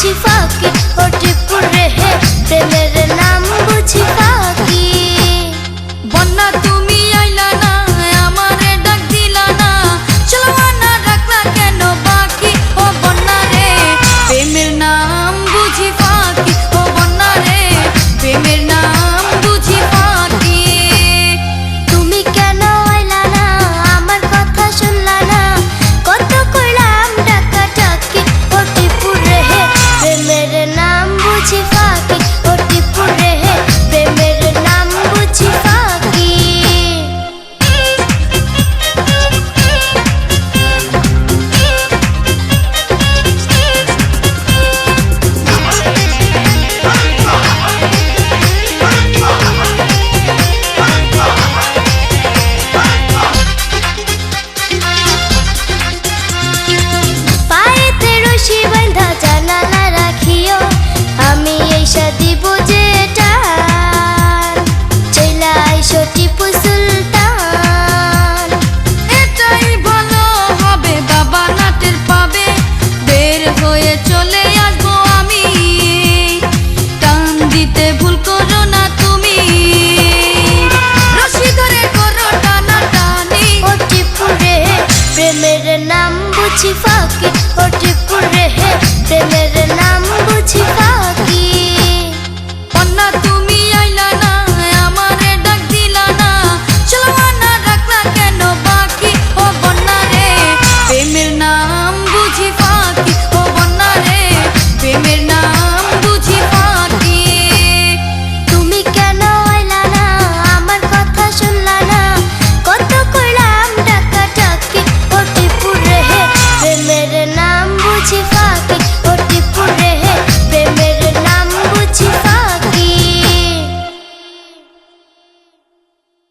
বুঝি ফাঁকি ও টিপুর রে হে প্রেমের নাম বুঝি ফাঁকি। বন্যা তুমি আইলা না আমারে ডাক দিলা না চলবা না রাখলা কেন বাকি ও বন্যা রে প্রেমের নাম বুঝি ফাঁকি ও বন্যা রে প্রেমের নাম বুঝি ফাঁকি। তুমি কেন আইলা না আমার কথা শুনলা না কত কইলাম ডাকা ডাকি ও টিপুর রে হে প্রেমের নাম বুঝি ফাঁকি ও টিপুর রে হে প্রেমের নাম বুঝি ফাঁকি। পায়েতে রশি বাঁধা জানালা রাখিও আমি এইসা দিব যে টান চইলা আইসো টিপু সুলতান। এটাই ভালো হবে বাবা নাটের পাবে বের হয়ে চলে আসবো আমি টান দিতে ভুল করো না তুমি রশি ধরে করো টানা টানি ও টিপু রে প্রেমের নাম বুঝি ফাঁকি ও টিপু রে প্রেমের